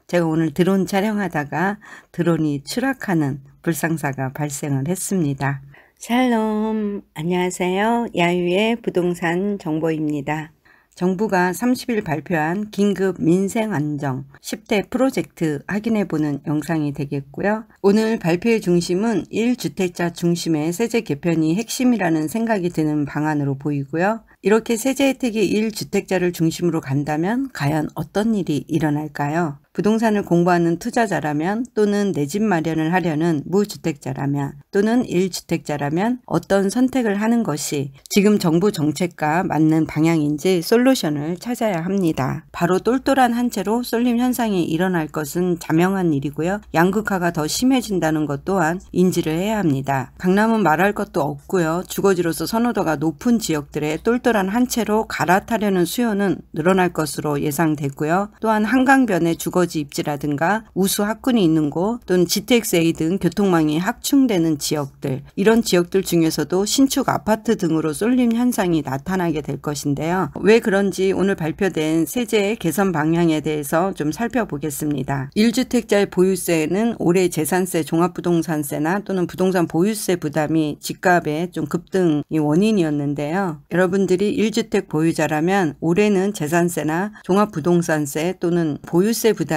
제가 오늘 드론 촬영하다가 드론이 추락하는 불상사가 발생을 했습니다. 샬롬, 안녕하세요. 야유의 부동산 정보입니다. 정부가 30일 발표한 긴급 민생안정 10대 프로젝트 확인해보는 영상이 되겠고요. 오늘 발표의 중심은 1주택자 중심의 세제 개편이 핵심이라는 생각이 드는 방안으로 보이고요. 이렇게 세제 혜택이 1주택자를 중심으로 간다면 과연 어떤 일이 일어날까요? 부동산을 공부하는 투자자라면 또는 내 집 마련을 하려는 무주택자라면 또는 1주택자라면 어떤 선택을 하는 것이 지금 정부 정책과 맞는 방향인지 솔루션을 찾아야 합니다. 바로 똘똘한 한 채로 쏠림 현상이 일어날 것은 자명한 일이고요. 양극화가 더 심해진다는 것 또한 인지를 해야 합니다. 강남은 말할 것도 없고요. 주거지로서 선호도가 높은 지역들의 똘똘한 한 채로 갈아타려는 수요는 늘어날 것으로 예상되고요. 또한 한강변의 주거지 입지라든가 우수 학군이 있는 곳 또는 GTX A 등 교통망이 확충되는 지역들, 이런 지역들 중에서도 신축 아파트 등으로 쏠림 현상이 나타나게 될 것인데요. 왜 그런지 오늘 발표된 세제 개선 방향에 대해서 좀 살펴보겠습니다. 1주택자의 보유세는 올해 재산세, 종합부동산세나 또는 부동산 보유세 부담이 집값의 좀 급등이 원인이었는데요. 여러분들이 1주택 보유자라면 올해는 재산세나 종합부동산세 또는 보유세 부담이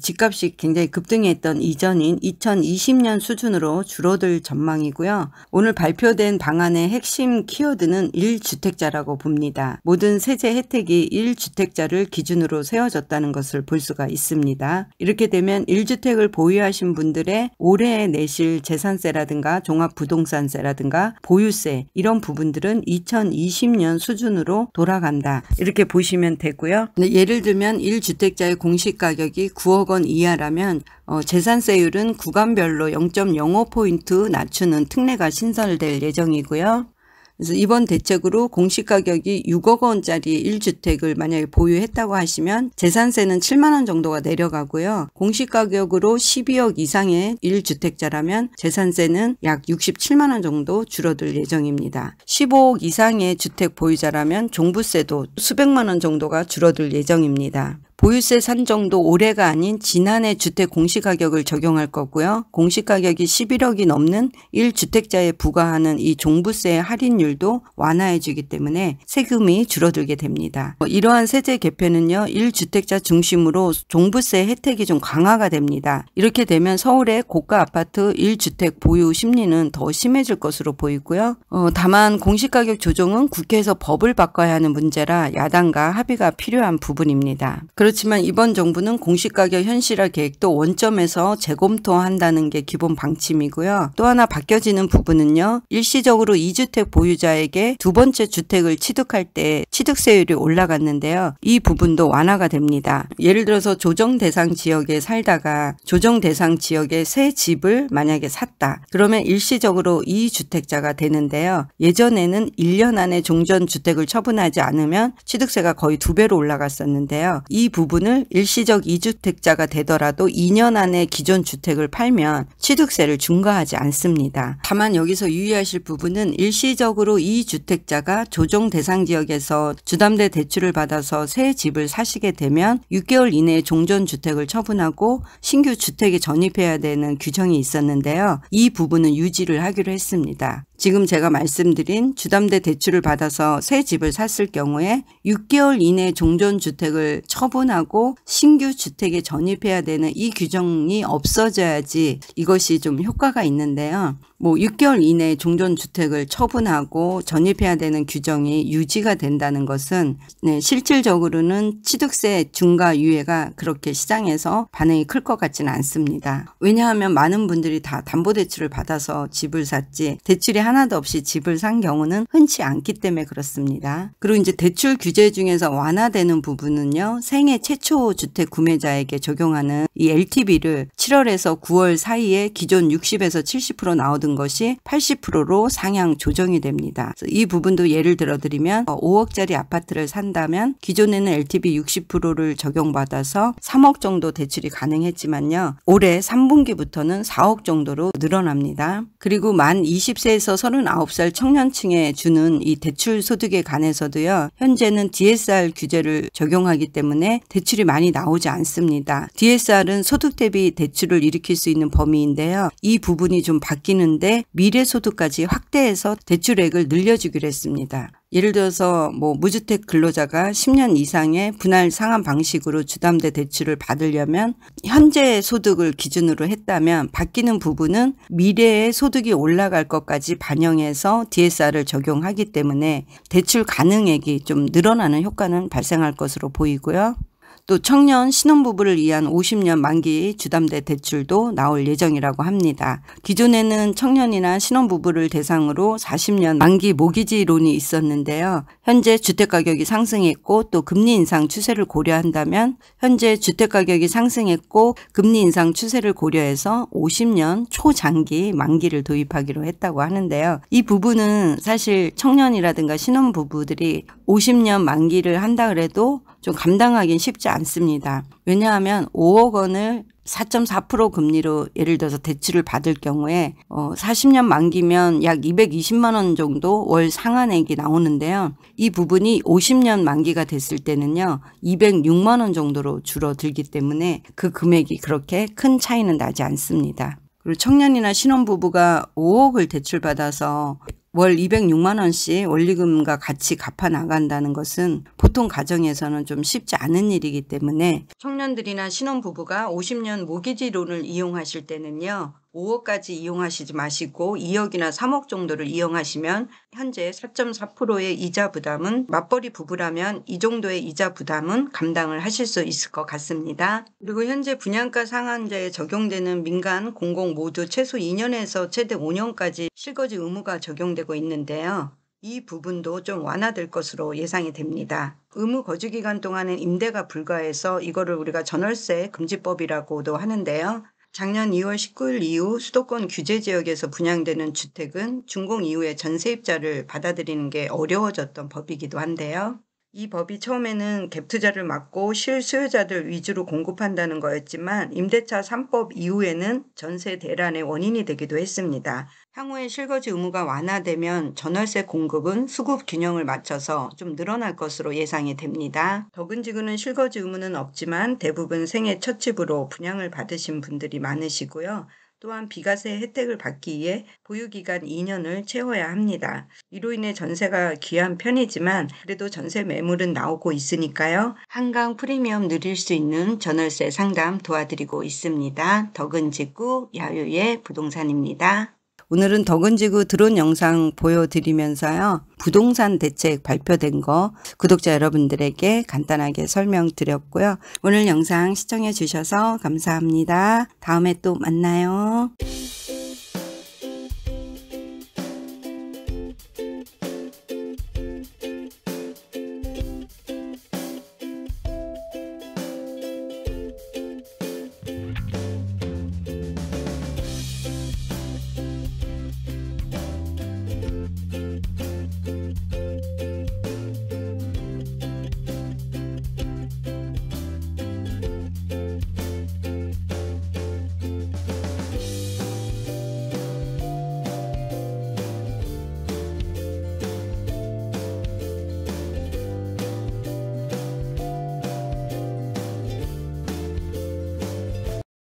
집값이 굉장히 급등했던 이전인 2020년 수준으로 줄어들 전망이고요. 오늘 발표된 방안의 핵심 키워드는 1주택자라고 봅니다. 모든 세제 혜택이 1주택자를 기준으로 세워졌다는 것을 볼 수가 있습니다. 이렇게 되면 1주택을 보유하신 분들의 올해 내실 재산세라든가 종합부동산세라든가 보유세, 이런 부분들은 2020년 수준으로 돌아간다, 이렇게 보시면 되고요. 예를 들면 1주택자의 공시가격이 9억 원 이하라면 재산세율은 구간별로 0.05포인트 낮추는 특례가 신설될 예정이고요. 그래서 이번 대책으로 공시가격이 6억 원짜리 1주택을 만약에 보유했다고 하시면 재산세는 7만 원 정도가 내려가고요. 공시가격으로 12억 이상의 1주택자라면 재산세는 약 67만 원 정도 줄어들 예정입니다. 15억 이상의 주택 보유자라면 종부세도 수백만 원 정도가 줄어들 예정입니다. 보유세 산정도 올해가 아닌 지난해 주택 공시가격을 적용할 거고요. 공시가격이 11억이 넘는 1주택자에 부과하는 이 종부세 할인율도 완화해 주기 때문에 세금이 줄어들게 됩니다. 이러한 세제 개편은요, 1주택자 중심으로 종부세 혜택이 좀 강화가 됩니다. 이렇게 되면 서울의 고가 아파트 1주택 보유 심리는 더 심해질 것으로 보이고요. 다만 공시가격 조정은 국회에서 법을 바꿔야 하는 문제라 야당과 합의가 필요한 부분입니다. 그렇지만 이번 정부는 공시가격 현실화 계획도 원점에서 재검토한다는 게 기본 방침이고요. 또 하나 바뀌어지는 부분은요, 일시적으로 2주택 보유자에게 두 번째 주택을 취득할 때 취득세율이 올라갔는데요. 이 부분도 완화가 됩니다. 예를 들어서 조정 대상 지역에 살다가 조정 대상 지역에 새 집을 만약에 샀다. 그러면 일시적으로 2주택자가 되는데요. 예전에는 1년 안에 종전주택을 처분하지 않으면 취득세가 거의 2배로 올라갔었는데요. 이 부분을 일시적 2주택자가 되더라도 2년 안에 기존 주택을 팔면 취득세를 중과하지 않습니다. 다만 여기서 유의하실 부분은 일시적으로 2주택자가 조정 대상 지역에서 주담대 대출을 받아서 새 집을 사시게 되면 6개월 이내에 종전주택을 처분하고 신규 주택에 전입해야 되는 규정이 있었는데요. 이 부분은 유지를 하기로 했습니다. 지금 제가 말씀드린 주담대 대출을 받아서 새 집을 샀을 경우에 6개월 이내 종전주택을 처분하고 신규 주택에 전입해야 되는 이 규정이 없어져야지 이것이 좀 효과가 있는데요. 6개월 이내에 종전주택을 처분하고 전입해야 되는 규정이 유지가 된다는 것은 실질적으로는 취득세 중과 유예가 그렇게 시장에서 반응이 클 것 같지는 않습니다. 왜냐하면 많은 분들이 다 담보대출을 받아서 집을 샀지 대출이 하나도 없이 집을 산 경우는 흔치 않기 때문에 그렇습니다. 그리고 이제 대출 규제 중에서 완화되는 부분은요, 생애 최초 주택 구매자에게 적용하는 이 LTV를 7월에서 9월 사이에 기존 60에서 70% 나오던 것이 80%로 상향 조정이 됩니다. 이 부분도 예를 들어 드리면 5억짜리 아파트를 산다면 기존에는 LTV 60%를 적용받아서 3억 정도 대출이 가능했지만요. 올해 3분기부터는 4억 정도로 늘어납니다. 그리고 만 20세에서 39살 청년층에 주는 이 대출 소득에 관해서도요. 현재는 DSR 규제를 적용하기 때문에 대출이 많이 나오지 않습니다. DSR은 소득 대비 대출을 일으킬 수 있는 범위인데요. 이 부분이 좀 바뀌는데 미래 소득까지 확대해서 대출액을 늘려주기로 했습니다. 예를 들어서 무주택 근로자가 10년 이상의 분할 상환 방식으로 주담대 대출을 받으려면 현재 소득을 기준으로 했다면 바뀌는 부분은 미래의 소득이 올라갈 것까지 반영해서 DSR을 적용하기 때문에 대출 가능액이 좀 늘어나는 효과는 발생할 것으로 보이고요. 또 청년 신혼부부를 위한 50년 만기 주담대 대출도 나올 예정이라고 합니다. 기존에는 청년이나 신혼부부를 대상으로 40년 만기 모기지론이 있었는데요. 현재 주택가격이 상승했고 또 금리 인상 추세를 고려한다면 현재 주택가격이 상승했고 금리 인상 추세를 고려해서 50년 초장기 만기를 도입하기로 했다고 하는데요. 이 부분은 사실 청년이라든가 신혼부부들이 50년 만기를 한다 그래도 좀 감당하기는 쉽지 않습니다. 왜냐하면 5억 원을 4.4% 금리로 예를 들어서 대출을 받을 경우에 40년 만기면 약 220만 원 정도 월 상환액이 나오는데요. 이 부분이 50년 만기가 됐을 때는요. 206만 원 정도로 줄어들기 때문에 그 금액이 그렇게 큰 차이는 나지 않습니다. 그리고 청년이나 신혼부부가 5억을 대출받아서 월 206만 원씩 원리금과 같이 갚아 나간다는 것은 보통 가정에서는 좀 쉽지 않은 일이기 때문에 청년들이나 신혼부부가 50년 모기지론을 이용하실 때는요. 5억까지 이용하시지 마시고 2억이나 3억 정도를 이용하시면 현재 4.4%의 이자 부담은 맞벌이 부부라면 이 정도의 이자 부담은 감당을 하실 수 있을 것 같습니다. 그리고 현재 분양가 상한제에 적용되는 민간, 공공 모두 최소 2년에서 최대 5년까지 실거주 의무가 적용되고 있는데요. 이 부분도 좀 완화될 것으로 예상이 됩니다. 의무 거주 기간 동안은 임대가 불가해서 이거를 우리가 전월세 금지법이라고도 하는데요. 작년 2월 19일 이후 수도권 규제 지역에서 분양되는 주택은 준공 이후에 전세입자를 받아들이는 게 어려워졌던 법이기도 한데요. 이 법이 처음에는 갭 투자를 막고 실수요자들 위주로 공급한다는 거였지만 임대차 3법 이후에는 전세 대란의 원인이 되기도 했습니다. 향후에 실거주 의무가 완화되면 전월세 공급은 수급 균형을 맞춰서 좀 늘어날 것으로 예상이 됩니다. 덕은지구는 실거주 의무는 없지만 대부분 생애 첫 집으로 분양을 받으신 분들이 많으시고요. 또한 비과세 혜택을 받기 위해 보유기간 2년을 채워야 합니다. 이로 인해 전세가 귀한 편이지만 그래도 전세 매물은 나오고 있으니까요. 한강 프리미엄 누릴 수 있는 전월세 상담 도와드리고 있습니다. 덕은지구 야유의 부동산입니다. 오늘은 덕은지구 드론 영상 보여드리면서요. 부동산 대책 발표된 거 구독자 여러분들에게 간단하게 설명드렸고요. 오늘 영상 시청해 주셔서 감사합니다. 다음에 또 만나요.